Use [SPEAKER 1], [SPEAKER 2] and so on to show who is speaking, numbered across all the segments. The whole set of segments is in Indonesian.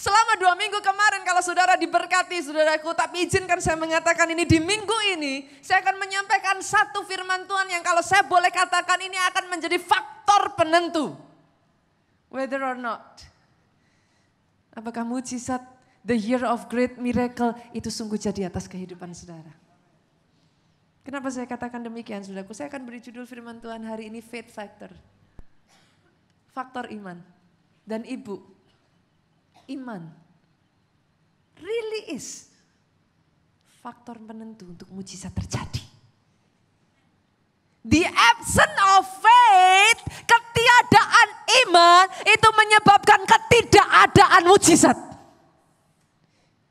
[SPEAKER 1] Selama 2 minggu kemarin kalau saudara diberkati saudaraku, tapi izinkan saya mengatakan ini di minggu ini, saya akan menyampaikan satu firman Tuhan yang kalau saya boleh katakan ini akan menjadi faktor penentu. Whether or not. Apakah mujizat the year of great miracle itu sungguh jadi atas kehidupan saudara. Kenapa saya katakan demikian saudaraku? Saya akan beri judul firman Tuhan hari ini faith factor. Faktor iman. Dan ibu, iman really is faktor penentu untuk mujizat terjadi. The absence of faith, ketiadaan iman itu menyebabkan ketidakadaan mujizat.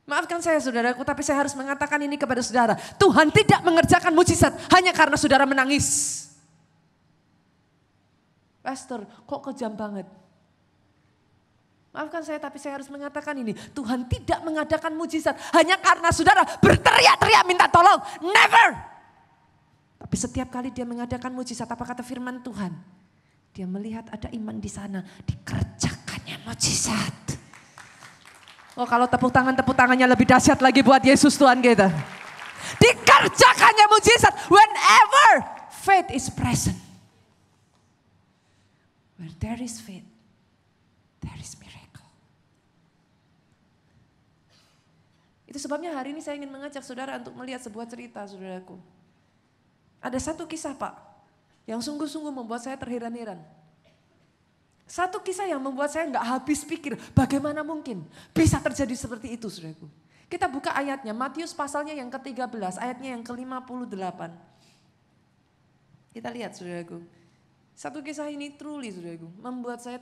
[SPEAKER 1] Maafkan saya saudaraku, tapi saya harus mengatakan ini kepada saudara. Tuhan tidak mengerjakan mujizat hanya karena saudara menangis. Pastor, kok kejam banget? Maafkan saya, tapi saya harus mengatakan ini. Tuhan tidak mengadakan mujizat hanya karena saudara berteriak-teriak minta tolong. Never. Tapi setiap kali dia mengadakan mujizat, apa kata firman Tuhan? Dia melihat ada iman di sana, dikerjakannya mujizat. Oh, kalau tepuk tangannya lebih dahsyat lagi buat Yesus Tuhan kita. Dikerjakannya mujizat whenever faith is present. Where there is faith, there is miracle. Itu sebabnya hari ini saya ingin mengajak saudara untuk melihat sebuah cerita saudaraku. Ada satu kisah Pak, yang sungguh-sungguh membuat saya terheran-heran. Satu kisah yang membuat saya nggak habis pikir, bagaimana mungkin bisa terjadi seperti itu saudaraku. Kita buka ayatnya, Matius pasalnya yang ke-13, ayatnya yang ke-58. Kita lihat saudaraku. Satu kisah ini truly saudaraku, membuat saya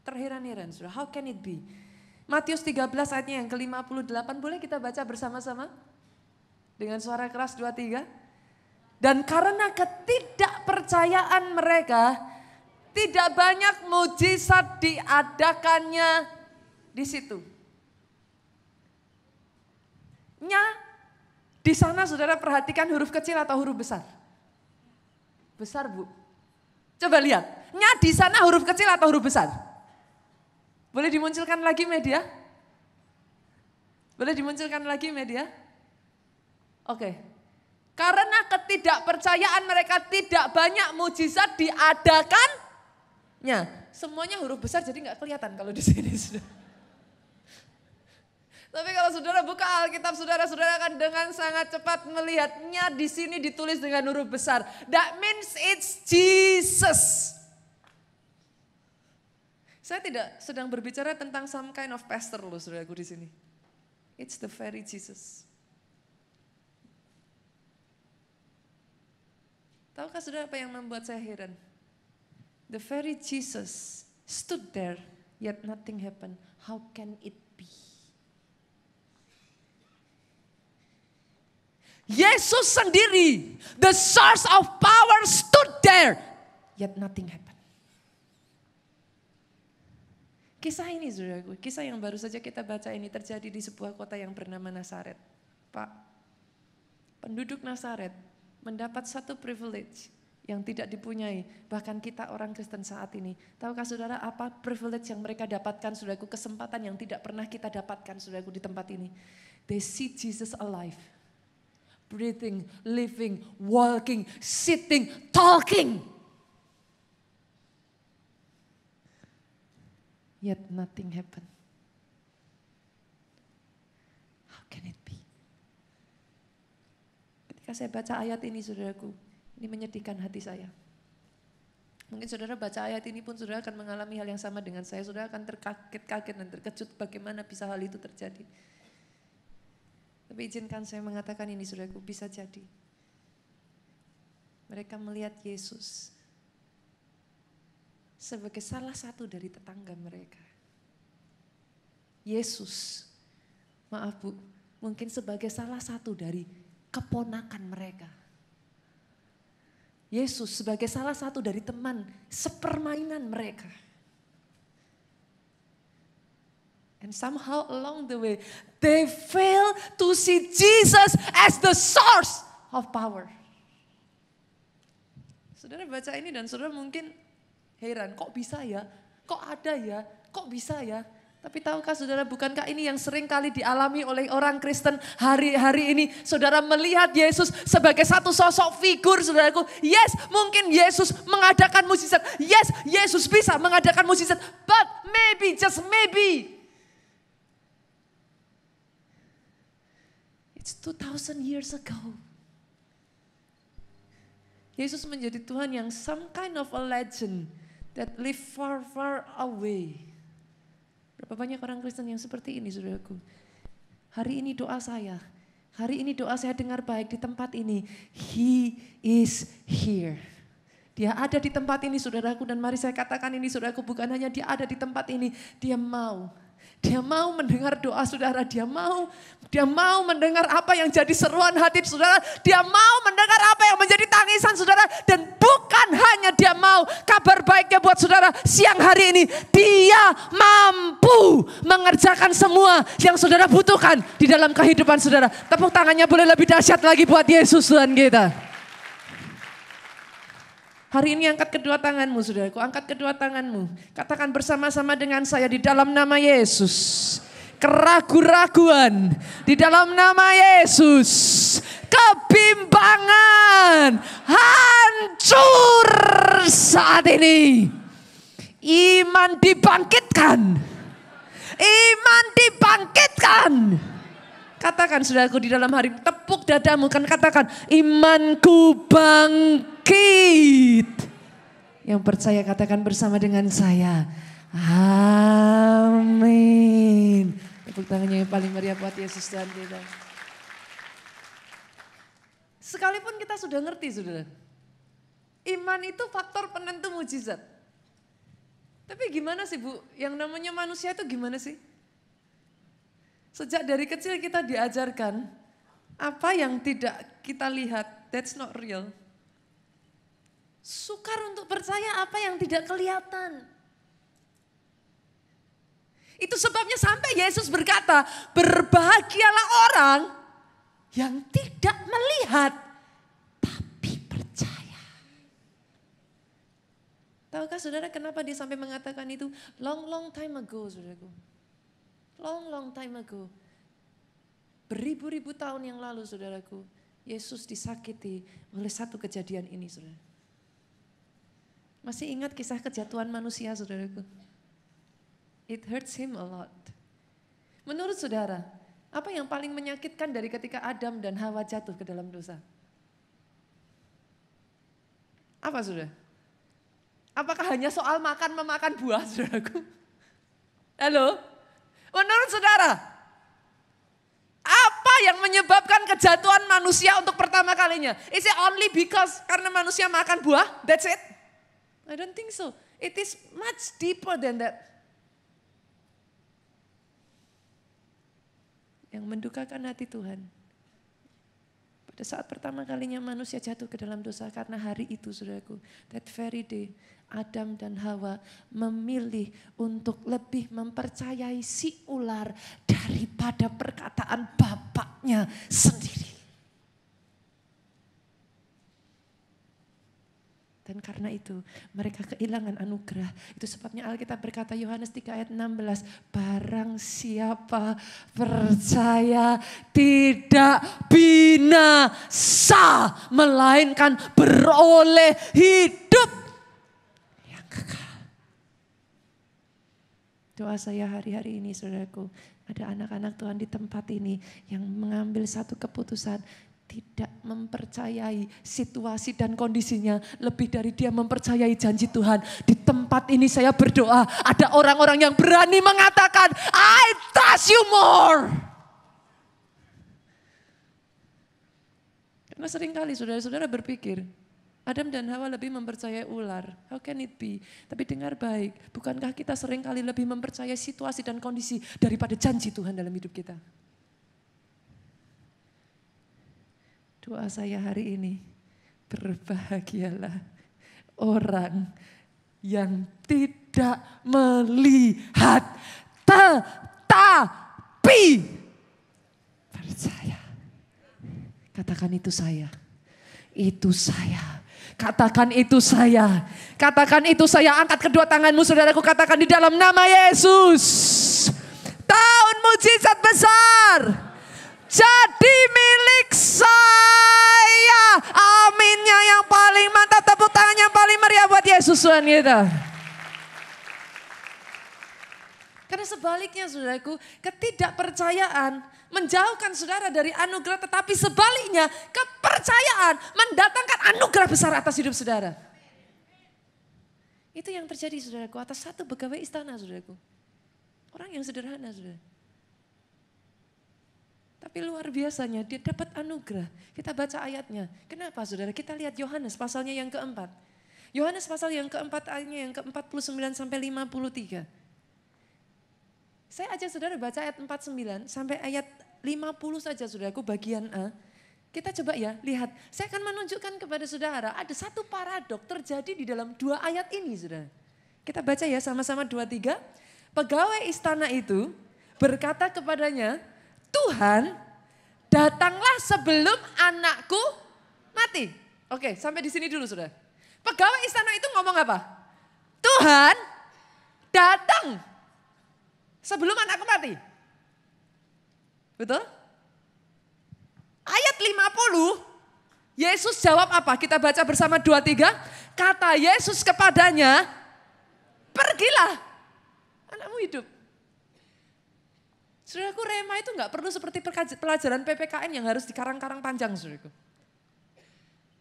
[SPEAKER 1] terheran-heran saudara. How can it be? Matius 13 ayatnya yang ke-58, boleh kita baca bersama-sama? Dengan suara keras 2-3. Dan karena ketidakpercayaan mereka, tidak banyak mujizat diadakannya di situ. Nya, di sana saudara perhatikan huruf kecil atau huruf besar? Besar Bu. Coba lihat, nya di sana huruf kecil atau huruf besar? Boleh dimunculkan lagi media? Boleh dimunculkan lagi media? Oke. Karena ketidakpercayaan mereka tidak banyak mujizat diadakannya. Semuanya huruf besar jadi nggak kelihatan kalau di sini. Tapi kalau saudara buka Alkitab, saudara akan dengan sangat cepat melihatnya di sini ditulis dengan huruf besar. That means it's Jesus. Saya tidak sedang berbicara tentang some kind of pastor loh saudaraku di sini. It's the very Jesus. Tahukah saudara apa yang membuat saya heran? The very Jesus stood there yet nothing happened. How can it be? Yesus sendiri, the source of power stood there yet nothing happened. Kisah ini saudaraku, kisah yang baru saja kita baca ini terjadi di sebuah kota yang bernama Nazaret. Pak, penduduk Nazaret mendapat satu privilege yang tidak dipunyai bahkan kita orang Kristen saat ini. Tahukah saudara apa privilege yang mereka dapatkan saudaraku, kesempatan yang tidak pernah kita dapatkan saudaraku di tempat ini. They see Jesus alive, breathing, living, walking, sitting, talking. Yet nothing happened. How can it be? Ketika saya baca ayat ini saudaraku, ini menyedihkan hati saya. Mungkin saudara baca ayat ini pun saudara akan mengalami hal yang sama dengan saya. Saudara akan terkaget-kaget dan terkejut bagaimana bisa hal itu terjadi. Tapi izinkan saya mengatakan ini saudaraku, bisa jadi. Mereka melihat Yesus sebagai salah satu dari tetangga mereka. Yesus, maaf Bu, mungkin sebagai salah satu dari keponakan mereka. Yesus sebagai salah satu dari teman sepermainan mereka. And somehow along the way, they fail to see Jesus as the source of power. Saudara baca ini dan saudara mungkin heran, kok bisa ya? Kok ada ya? Kok bisa ya? Tapi tahukah saudara, bukankah ini yang sering kali dialami oleh orang Kristen hari-hari ini? Saudara melihat Yesus sebagai satu sosok figur, saudaraku. Yes, mungkin Yesus mengadakan mukjizat. Yes, Yesus bisa mengadakan mukjizat. But maybe, just maybe, it's 2000 years ago. Yesus menjadi Tuhan yang some kind of a legend that live far, far away. Berapa banyak orang Kristen yang seperti ini, saudaraku. Hari ini doa saya dengar baik di tempat ini. He is here. Dia ada di tempat ini, saudaraku, dan mari saya katakan ini, saudaraku, bukan hanya dia ada di tempat ini, dia mau mendengar doa saudara, dia mau mendengar apa yang jadi seruan hati saudara, dia mau mendengar apa yang menjadi tangisan saudara, dan bukan hanya dia mau, kabar baiknya buat saudara siang hari ini, dia mampu mengerjakan semua yang saudara butuhkan di dalam kehidupan saudara. Tepuk tangannya boleh lebih dahsyat lagi buat Yesus Tuhan kita. Hari ini angkat kedua tanganmu, saudaraku, angkat kedua tanganmu. Katakan bersama-sama dengan saya di dalam nama Yesus. Keraguan-raguan di dalam nama Yesus. Kebimbangan hancur saat ini. Iman dibangkitkan. Iman dibangkitkan. Katakan saudaraku di dalam hari, tepuk dadamu kan, katakan imanku bangkit. Yang percaya katakan bersama dengan saya. Amin. Tepuk tangannya yang paling meriah buat Yesus Tuhan kita. Sekalipun kita sudah ngerti saudara, iman itu faktor penentu mujizat. Tapi gimana sih Bu, yang namanya manusia itu gimana sih? Sejak dari kecil kita diajarkan, apa yang tidak kita lihat, that's not real. Sukar untuk percaya apa yang tidak kelihatan. Itu sebabnya sampai Yesus berkata, berbahagialah orang yang tidak melihat, tapi percaya. Tahukah saudara kenapa dia sampai mengatakan itu? Long time ago, saudaraku. Long time ago. Beribu-ribu tahun yang lalu, saudaraku. Yesus disakiti oleh satu kejadian ini, saudara. Masih ingat kisah kejatuhan manusia, saudaraku? It hurts him a lot. Menurut saudara, apa yang paling menyakitkan dari ketika Adam dan Hawa jatuh ke dalam dosa? Apa, saudara? Apakah hanya soal memakan buah, saudaraku? Halo? Menurut saudara, apa yang menyebabkan kejatuhan manusia untuk pertama kalinya? Is it only because karena manusia makan buah? That's it? I don't think so. It is much deeper than that. Yang mendukakan hati Tuhan. Pada saat pertama kalinya manusia jatuh ke dalam dosa, karena hari itu saudaraku, that very day, Adam dan Hawa memilih untuk lebih mempercayai si ular daripada perkataan bapaknya sendiri. Dan karena itu mereka kehilangan anugerah. Itu sebabnya Alkitab berkata, Yohanes 3 ayat 16. Barang siapa percaya tidak binasa, melainkan beroleh hidup yang kekal. Doa saya hari-hari ini saudaraku, ada anak-anak Tuhan di tempat ini yang mengambil satu keputusan. Tidak mempercayai situasi dan kondisinya lebih dari dia mempercayai janji Tuhan. Di tempat ini saya berdoa ada orang-orang yang berani mengatakan, I trust you more. Karena seringkali saudara-saudara berpikir, Adam dan Hawa lebih mempercayai ular. How can it be? Tapi dengar baik, bukankah kita seringkali lebih mempercayai situasi dan kondisi daripada janji Tuhan dalam hidup kita? Doa saya hari ini, berbahagialah orang yang tidak melihat tetapi percaya. Katakan itu saya. Itu saya. Katakan itu saya. Katakan itu saya. Angkat kedua tanganmu saudaraku, katakan di dalam nama Yesus. tahun mujizat besar jadi milik saya. Aminnya yang paling mantap, tepuk tangannya yang paling meriah buat Yesus Tuhan kita. Karena sebaliknya saudaraku, ketidakpercayaan menjauhkan saudara dari anugerah, tetapi sebaliknya kepercayaan mendatangkan anugerah besar atas hidup saudara. Itu yang terjadi saudaraku atas satu pegawai istana saudaraku. Orang yang sederhana saudara. Tapi luar biasanya dia dapat anugerah. Kita baca ayatnya. Kenapa saudara? Kita lihat Yohanes pasalnya yang keempat. Yohanes pasal yang keempat ayatnya yang ke-49 sampai 53. Saya ajak saudara baca ayat 49 sampai ayat 50 saja saudaraku bagian A. Kita coba ya lihat. Saya akan menunjukkan kepada saudara ada satu paradok terjadi di dalam dua ayat ini saudara. Kita baca ya sama-sama 2-3. Pegawai istana itu berkata kepadanya, Tuhan, datanglah sebelum anakku mati. Oke, sampai di sini dulu saudara. Pegawai istana itu ngomong apa? Tuhan, datang sebelum anakku mati. Betul? Ayat 50, Yesus jawab apa? Kita baca bersama 2-3. Kata Yesus kepadanya, pergilah, anakmu hidup. Saudaraku, rema itu enggak perlu seperti pelajaran PPKN yang harus dikarang-karang panjang, saudaraku.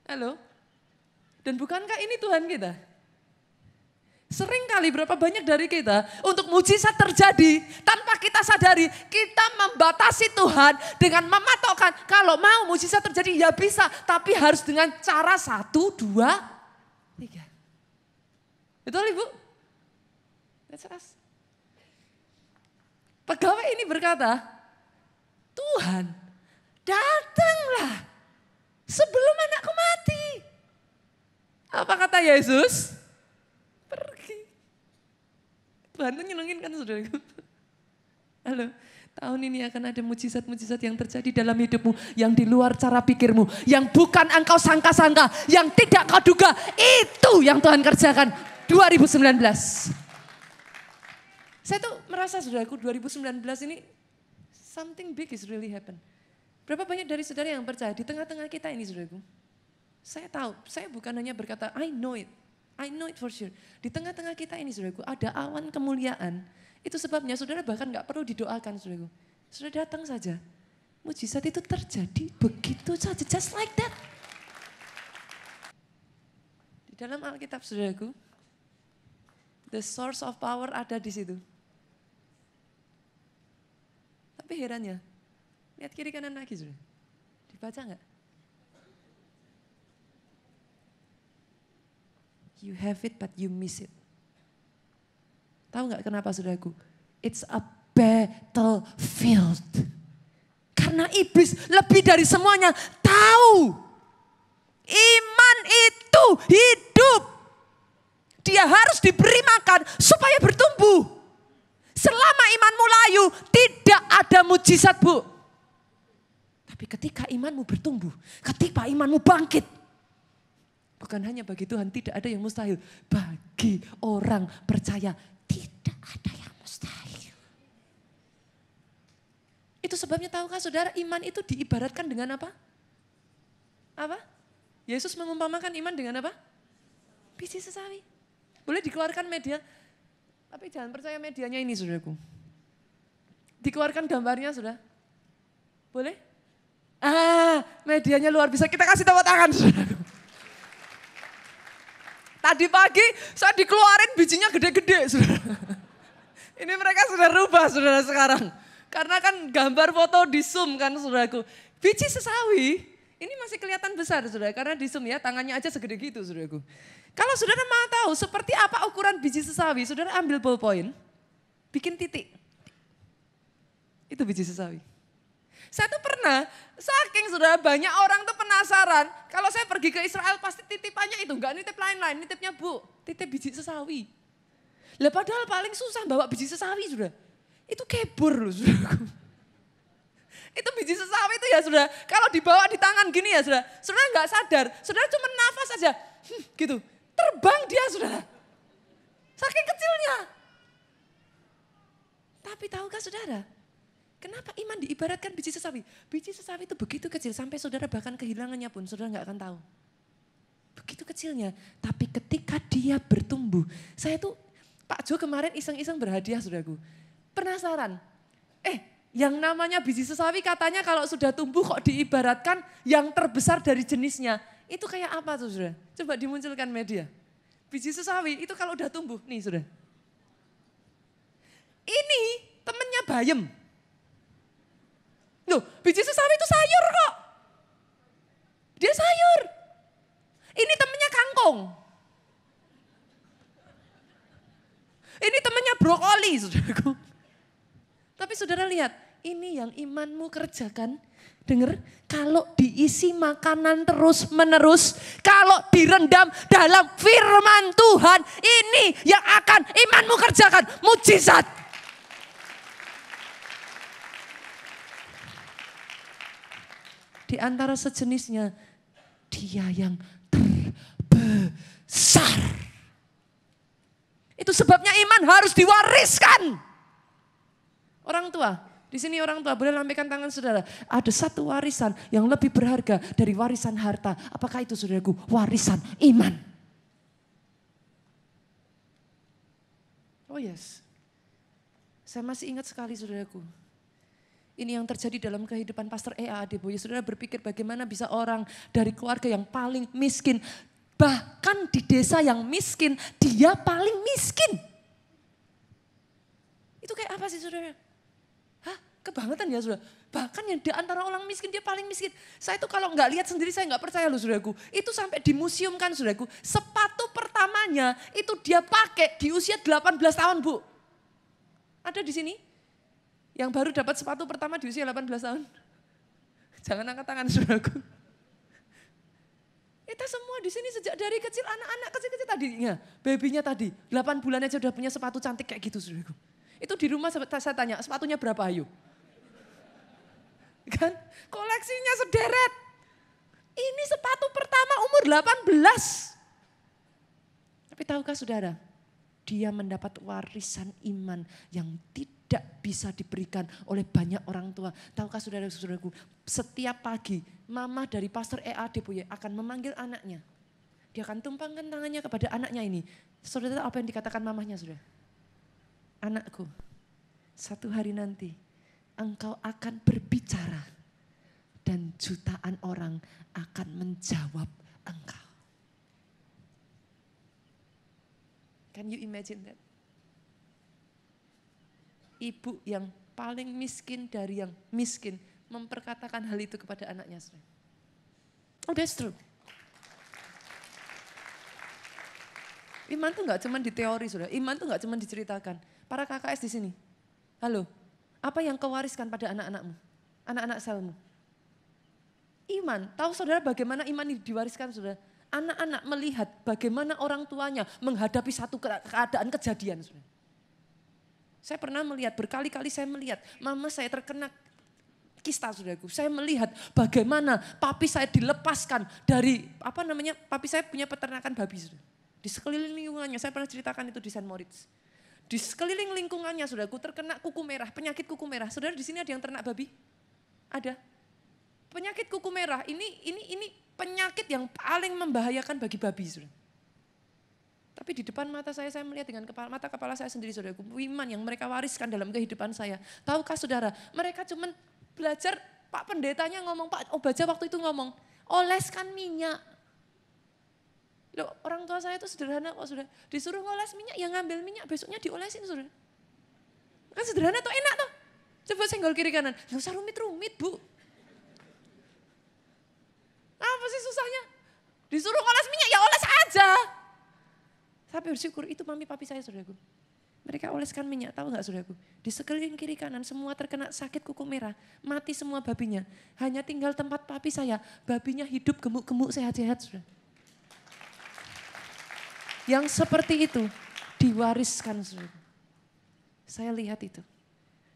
[SPEAKER 1] Halo? Dan bukankah ini Tuhan kita? Sering kali berapa banyak dari kita untuk mujizat terjadi tanpa kita sadari, kita membatasi Tuhan dengan mematokkan kalau mau mujizat terjadi ya bisa, tapi harus dengan cara 1, 2, 3. Betul Ibu? That's us. Pegawai ini berkata, Tuhan, datanglah sebelum anakku mati. Apa kata Yesus? Pergi. Tuhan itu nyenengin kan saudaraku? Halo, tahun ini akan ada mujizat-mujizat yang terjadi dalam hidupmu, yang di luar cara pikirmu, yang bukan engkau sangka-sangka, yang tidak kau duga. Itu yang Tuhan kerjakan 2019. Saya tuh merasa saudaraku 2019 ini something big is really happen. Berapa banyak dari saudara yang percaya di tengah-tengah kita ini saudaraku. Saya tahu, saya bukan hanya berkata I know it for sure. Di tengah-tengah kita ini saudaraku ada awan kemuliaan. Itu sebabnya saudara bahkan gak perlu didoakan saudaraku. Saudara datang saja. Mujizat itu terjadi begitu saja, just like that. Di dalam Alkitab saudaraku, the source of power ada di situ. Tapi herannya, lihat kiri kanan lagi sudah. Dibaca enggak? You have it but you miss it. Tahu enggak kenapa saudaraku? It's a battlefield. Karena iblis lebih dari semuanya tahu. Iman itu hidup. Dia harus diberi makan supaya bertumbuh. Selama imanmu layu, tidak ada mujizat Bu. Tapi ketika imanmu bertumbuh, ketika imanmu bangkit. Bukan hanya bagi Tuhan tidak ada yang mustahil. Bagi orang percaya tidak ada yang mustahil. Itu sebabnya tahukah saudara iman itu diibaratkan dengan apa? Apa? Yesus mengumpamakan iman dengan apa? Biji sesawi. Boleh dikeluarkan media, tapi jangan percaya medianya ini saudaraku. Dikeluarkan gambarnya sudah. Boleh? Medianya luar biasa. Kita kasih tepuk tangan saudaraku. Tadi pagi saya dikeluarin bijinya gede-gede saudara. Ini mereka sudah rubah saudara sekarang. Karena kan gambar foto di zoom kan saudaraku. Biji sesawi ini masih kelihatan besar saudara. Karena di zoom ya tangannya aja segede gitu saudaraku. Kalau saudara mau tahu seperti apa ukuran biji sesawi, saudara ambil ballpoint, bikin titik. Itu biji sesawi. Saya tuh pernah, saking saudara banyak orang tuh penasaran, kalau saya pergi ke Israel pasti titipannya itu, enggak nitip lain-lain, nitipnya Bu, titip biji sesawi. Lah padahal paling susah bawa biji sesawi saudara. Itu kebur loh saudara. Itu biji sesawi itu ya saudara, kalau dibawa di tangan gini ya saudara, saudara enggak sadar, saudara cuma nafas aja, gitu. Terbang dia saudara. Saking kecilnya. Tapi tahukah saudara, kenapa iman diibaratkan biji sesawi? Biji sesawi itu begitu kecil sampai saudara bahkan kehilangannya pun saudara gak akan tahu. Begitu kecilnya, tapi ketika dia bertumbuh. Saya tuh, Pak Jo kemarin iseng-iseng berhadiah saudaraku. Penasaran, yang namanya biji sesawi katanya kalau sudah tumbuh kok diibaratkan yang terbesar dari jenisnya. Itu kayak apa tuh saudara? Coba dimunculkan media. Biji sesawi itu kalau udah tumbuh, nih saudara. Ini temennya bayem. Loh, biji sesawi itu sayur kok. Dia sayur. Ini temennya kangkung. Ini temennya brokoli, saudaraku. Tapi saudara lihat, ini yang imanmu kerjakan. Dengar, kalau diisi makanan terus menerus, kalau direndam dalam firman Tuhan, ini yang akan imanmu kerjakan, mujizat. Di antara sejenisnya, dia yang terbesar. Itu sebabnya iman harus diwariskan. Orang tua, di sini orang tua boleh lambaikan tangan saudara. Ada satu warisan yang lebih berharga dari warisan harta. Apakah itu saudaraku? Warisan iman. Oh yes. Saya masih ingat sekali saudaraku. Ini yang terjadi dalam kehidupan Pastor E.A. Adeboye. Saudara berpikir bagaimana bisa orang dari keluarga yang paling miskin. Bahkan di desa yang miskin, dia paling miskin. Itu kayak apa sih saudara? Hah, kebangetan ya saudara? Bahkan yang di antara orang miskin, dia paling miskin. Saya itu kalau nggak lihat sendiri, saya nggak percaya loh saudaraku. Itu sampai dimuseumkan saudaraku. Sepatu pertamanya itu dia pakai di usia 18 tahun bu. Ada di sini? Yang baru dapat sepatu pertama di usia 18 tahun. Jangan angkat tangan saudaraku. Kita semua di sini sejak dari kecil, anak-anak kecil-kecil tadinya. Babynya tadi, 8 bulan aja udah punya sepatu cantik kayak gitu saudaraku. Itu di rumah saya tanya, sepatunya berapa ayo? Kan koleksinya sederet. Ini sepatu pertama umur 18. Tapi tahukah saudara, dia mendapat warisan iman yang tidak bisa diberikan oleh banyak orang tua. Tahukah saudara-saudaraku, setiap pagi mama dari Pastor E.A. Adeboye akan memanggil anaknya. Dia akan tumpangkan tangannya kepada anaknya ini. Saudara tahu apa yang dikatakan mamahnya saudara? Anakku, satu hari nanti engkau akan berbicara dan jutaan orang akan menjawab engkau. Can you imagine that? Ibu yang paling miskin dari yang miskin memperkatakan hal itu kepada anaknya. Oh, that's true. Iman tuh gak cuma di teori, saudara. Iman tuh gak cuma diceritakan. Para KKS di sini, halo, apa yang kau wariskan pada anak-anakmu? Anak-anak selmu? Iman, tahu saudara bagaimana iman diwariskan saudara? Anak-anak melihat bagaimana orang tuanya menghadapi satu keadaan kejadian. Saudara. Saya pernah melihat, berkali-kali saya melihat, mama saya terkena kista saudaraku. Saya melihat bagaimana papi saya dilepaskan dari, papi saya punya peternakan babi. Saudara. Di sekeliling lingkungannya, saya pernah ceritakan itu di St. Moritz. Di sekeliling lingkungannya saudaraku terkena kuku merah, penyakit kuku merah. Saudara di sini ada yang ternak babi? Ada. Penyakit kuku merah ini penyakit yang paling membahayakan bagi babi, saudara. Tapi di depan mata saya melihat dengan mata kepala saya sendiri, saudaraku, iman yang mereka wariskan dalam kehidupan saya. Tahukah saudara, mereka cuma belajar, Pak Pendetanya ngomong, Pak Obaja waktu itu ngomong, oleskan minyak. Loh, orang tua saya itu sederhana kok, saudara. Disuruh ngoles minyak, ya ngambil minyak, besoknya diolesin, saudara. Kan sederhana tuh, enak tuh. Coba senggol kiri kanan, gak usah rumit-rumit bu. Apa sih susahnya? Disuruh ngoles minyak, ya oles aja. Tapi bersyukur itu mami papi saya saudaraku. Mereka oleskan minyak, tahu gak saudaraku? Di sekeliling kiri kanan semua terkena sakit kuku merah. Mati semua babinya. Hanya tinggal tempat papi saya, babinya hidup gemuk-gemuk sehat-sehat saudara. Yang seperti itu diwariskan saudara. Saya lihat itu.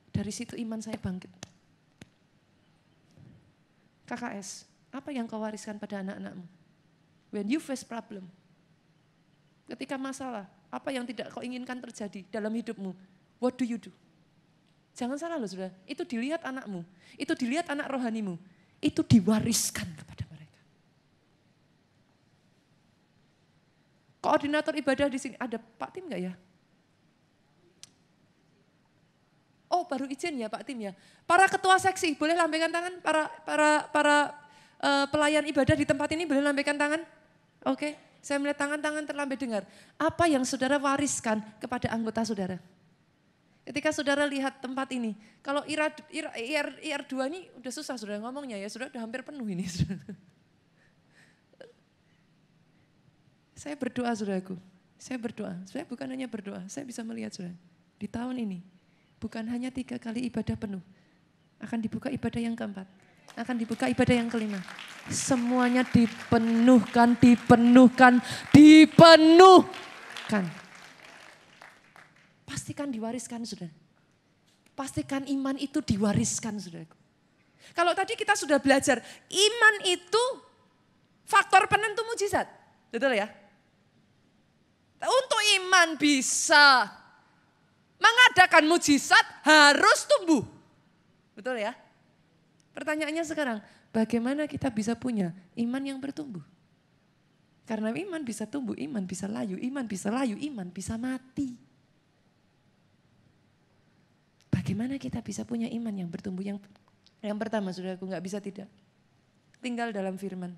[SPEAKER 1] Dari situ iman saya bangkit. KKS. Apa yang kau wariskan pada anak-anakmu? When you face problem, ketika masalah, apa yang tidak kau inginkan terjadi dalam hidupmu? What do you do? Jangan salah loh saudara, itu dilihat anakmu, itu dilihat anak rohanimu, itu diwariskan kepada mereka. Koordinator ibadah di sini, ada Pak Tim enggak ya? Oh baru izin ya Pak Tim ya. Para ketua seksi boleh lambaikan tangan, para pelayan ibadah di tempat ini boleh lambaikan tangan? Oke, saya melihat tangan-tangan terlambai dengar. Apa yang saudara wariskan kepada anggota saudara? Ketika saudara lihat tempat ini, kalau IR2 ini udah susah saudara ngomongnya ya, saudara udah hampir penuh ini. Saya berdoa saudaraku, saya berdoa. Saya bukan hanya berdoa, saya bisa melihat saudara. Di tahun ini, bukan hanya 3 kali ibadah penuh, akan dibuka ibadah yang keempat, akan dibuka ibadah yang kelima. Semuanya dipenuhkan. Pastikan diwariskan saudara. Pastikan iman itu diwariskan saudaraku. Kalau tadi kita sudah belajar, iman itu faktor penentu mujizat. Betul ya? Untuk iman bisa mengadakan mujizat harus tumbuh. Betul ya? Pertanyaannya sekarang, bagaimana kita bisa punya iman yang bertumbuh? Karena iman bisa tumbuh, iman bisa layu, iman bisa mati. Bagaimana kita bisa punya iman yang bertumbuh? Yang pertama, saudaraku, nggak bisa tidak. Tinggal dalam firman.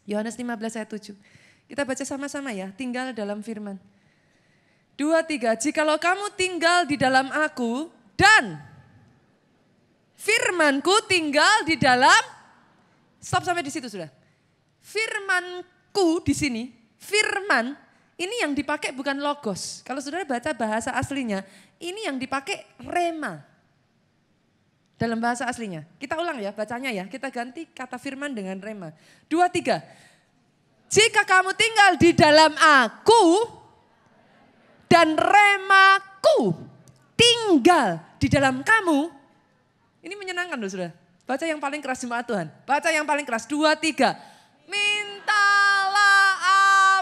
[SPEAKER 1] Yohanes 15 ayat 7. Kita baca sama-sama ya, tinggal dalam firman. 2, 3, jikalau kamu tinggal di dalam aku dan firmanku tinggal di dalam, stop sampai di situ sudah. Firmanku di sini, firman ini yang dipakai bukan logos. Kalau saudara baca bahasa aslinya, ini yang dipakai rema. Dalam bahasa aslinya. Kita ulang ya bacanya ya, kita ganti kata firman dengan rema. 2, 3, jika kamu tinggal di dalam aku dan remaku tinggal di dalam kamu. Ini menyenangkan loh saudara. Baca yang paling keras jemaat Tuhan. Baca yang paling keras. 2, 3. Mintalah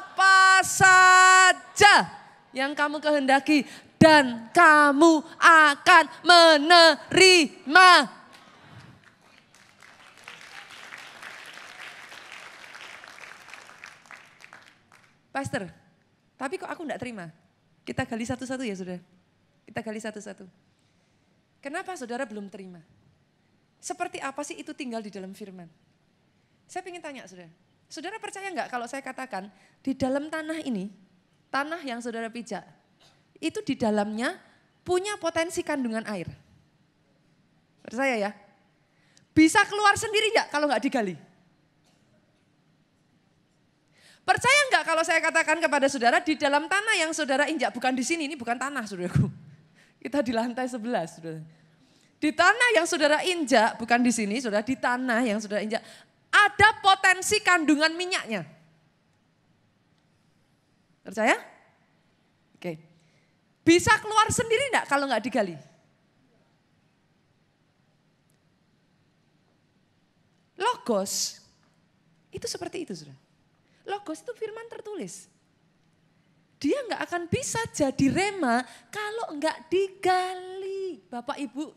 [SPEAKER 1] apa saja yang kamu kehendaki dan kamu akan menerima. Pastor, tapi kok aku enggak terima? Kita gali satu-satu ya saudara. Kita gali satu-satu. Kenapa saudara belum terima? Seperti apa sih itu tinggal di dalam firman? Saya ingin tanya saudara. Saudara percaya enggak kalau saya katakan di dalam tanah ini, tanah yang saudara pijak, itu di dalamnya punya potensi kandungan air. Percaya ya? Bisa keluar sendiri enggak kalau enggak digali? Percaya enggak kalau saya katakan kepada saudara di dalam tanah yang saudara injak, bukan di sini, ini bukan tanah saudaraku. Kita di lantai 11 saudara. Di tanah yang saudara injak, bukan di sini saudara, di tanah yang saudara injak, ada potensi kandungan minyaknya. Percaya? Oke. Bisa keluar sendiri enggak kalau enggak digali? Logos, itu seperti itu saudara. Logos itu firman tertulis. Dia enggak akan bisa jadi rema kalau enggak digali. Bapak Ibu,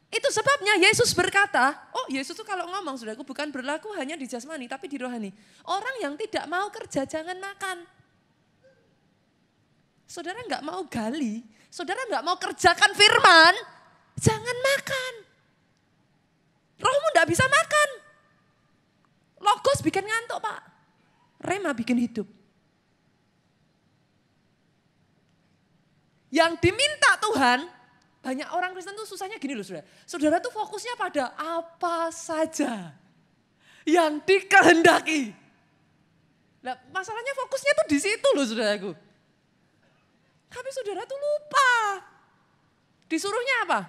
[SPEAKER 1] itu sebabnya Yesus berkata, oh Yesus itu kalau ngomong saudaraku bukan berlaku hanya di jasmani tapi di rohani. Orang yang tidak mau kerja jangan makan. Saudara enggak mau gali, saudara enggak mau kerjakan firman, jangan makan. Rohmu enggak bisa makan. Logos bikin ngantuk Pak, rema bikin hidup. Yang diminta Tuhan, banyak orang Kristen tuh susahnya gini loh saudara. Saudara tuh fokusnya pada apa saja yang dikehendaki. Nah, masalahnya fokusnya tuh di situ loh saudaraku. Tapi saudara tuh lupa. Disuruhnya apa?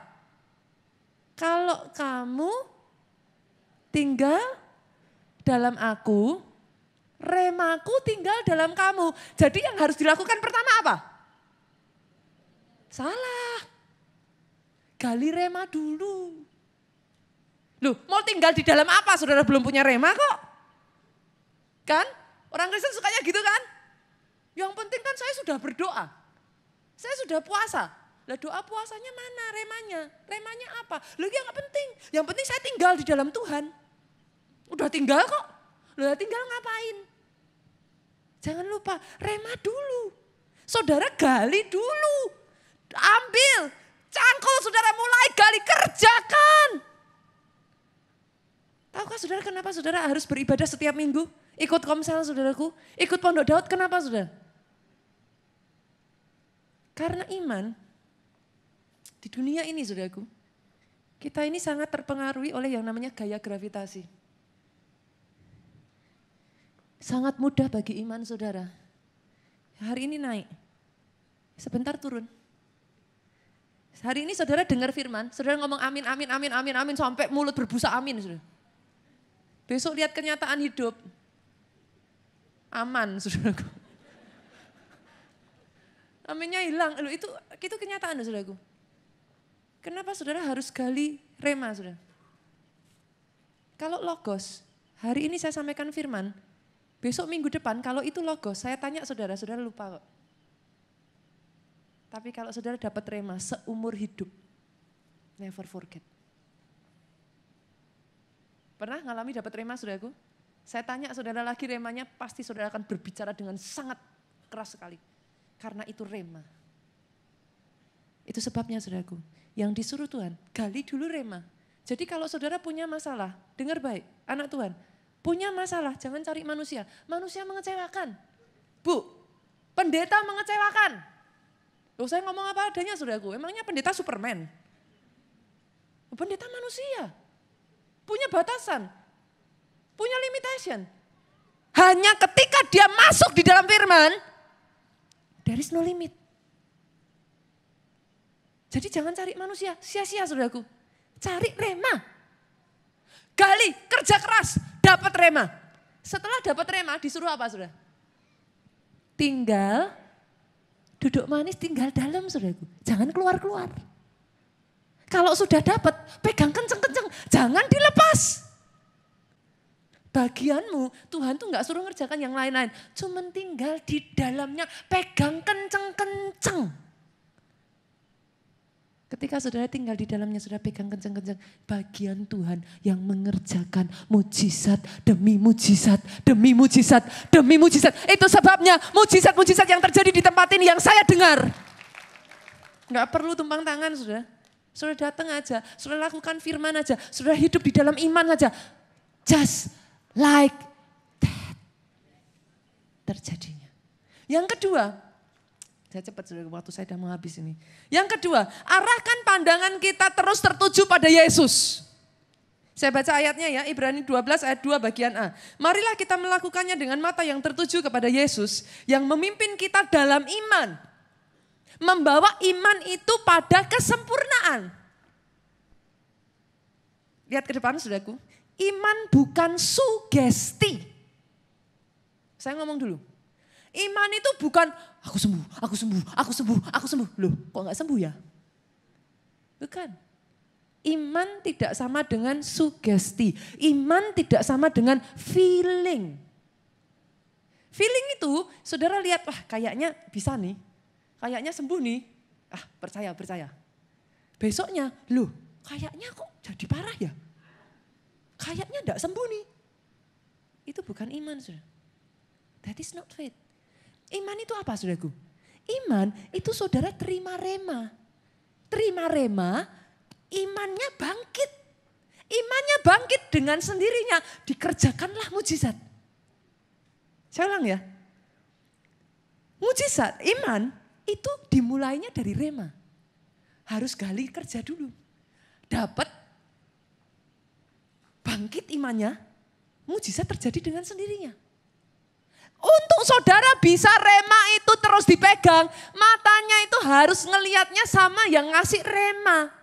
[SPEAKER 1] Kalau kamu tinggal dalam aku, remaku tinggal dalam kamu. Jadi yang harus dilakukan pertama apa? Salah. Gali rema dulu. Loh, mau tinggal di dalam apa? Saudara belum punya rema kok. Kan? Orang Kristen sukanya gitu kan? Yang penting kan saya sudah berdoa. Saya sudah puasa. Lah doa puasanya mana remanya? Remanya apa? Lah ya gak penting. Yang penting saya tinggal di dalam Tuhan. Udah tinggal kok. Lah tinggal ngapain? Jangan lupa rema dulu. Saudara gali dulu. Ambil. Cangkul saudara mulai gali, kerjakan. Tahukah saudara kenapa saudara harus beribadah setiap minggu? Ikut komsel saudaraku, ikut pondok Daud, kenapa saudara? Karena iman di dunia ini saudaraku, kita ini sangat terpengaruhi oleh yang namanya gaya gravitasi. Sangat mudah bagi iman saudara. Hari ini naik, sebentar turun. Hari ini saudara dengar firman, saudara ngomong amin, amin, amin, amin, amin, sampai mulut berbusa amin. Saudara. Besok lihat kenyataan hidup, aman saudaraku. Aminnya hilang, loh itu kenyataan saudaraku. Kenapa saudara harus gali rema saudara? Kalau logos, hari ini saya sampaikan firman, besok minggu depan kalau itu logos, saya tanya saudara, saudara lupa kok. Tapi kalau saudara dapat rema seumur hidup, never forget. Pernah ngalami dapat rema saudaraku? Saya tanya saudara lagi remanya, pasti saudara akan berbicara dengan sangat keras sekali. Karena itu rema. Itu sebabnya saudaraku, yang disuruh Tuhan, gali dulu rema. Jadi kalau saudara punya masalah, dengar baik, anak Tuhan, punya masalah, jangan cari manusia. Manusia mengecewakan. Bu, pendeta mengecewakan. Loh saya ngomong apa adanya saudaraku, emangnya pendeta Superman? Pendeta manusia, punya batasan, punya limitation. Hanya ketika dia masuk di dalam firman, there is no limit. Jadi jangan cari manusia, sia-sia saudaraku. Cari rema. Gali, kerja keras, dapat rema. Setelah dapat rema disuruh apa saudara? Tinggal duduk manis, tinggal dalam saudaraku. Jangan keluar-keluar. Kalau sudah dapat, pegang kenceng-kenceng. Jangan dilepas. Bagianmu, Tuhan tuh gak suruh ngerjakan yang lain-lain. Cuman tinggal di dalamnya, pegang kenceng-kenceng. Ketika saudara tinggal di dalamnya, saudara pegang kenceng-kenceng. Bagian Tuhan yang mengerjakan mujizat demi mujizat, demi mujizat, demi mujizat. Itu sebabnya mujizat-mujizat yang terjadi di tempat ini yang saya dengar. Gak perlu tumpang tangan saudara. Saudara datang aja, saudara lakukan firman aja, saudara hidup di dalam iman aja. Just like that. Terjadinya. Yang kedua, saya cepat saudara, waktu saya sudah mau habis ini. Yang kedua, arahkan pandangan kita terus tertuju pada Yesus. Saya baca ayatnya ya, Ibrani 12 ayat 2 bagian A. Marilah kita melakukannya dengan mata yang tertuju kepada Yesus yang memimpin kita dalam iman. Membawa iman itu pada kesempurnaan. Lihat ke depan saudaraku, iman bukan sugesti. Saya ngomong dulu. Iman itu bukan aku sembuh, aku sembuh, aku sembuh, aku sembuh. Loh kok gak sembuh ya? Bukan. Iman tidak sama dengan sugesti. Iman tidak sama dengan feeling. Feeling itu saudara lihat, wah kayaknya bisa nih. Kayaknya sembuh nih. Ah percaya. Besoknya, loh kayaknya kok jadi parah ya? Kayaknya gak sembuh nih. Itu bukan iman saudara. That is not faith. Iman itu apa saudaraku? Iman itu saudara terima rema. Terima rema, imannya bangkit. Imannya bangkit dengan sendirinya, dikerjakanlah mujizat. Saya ulang ya. Mujizat, iman itu dimulainya dari rema. Harus gali kerja dulu. Dapat, bangkit imannya, mujizat terjadi dengan sendirinya. Untuk saudara bisa rema itu terus dipegang, matanya itu harus ngelihatnya sama yang ngasih rema.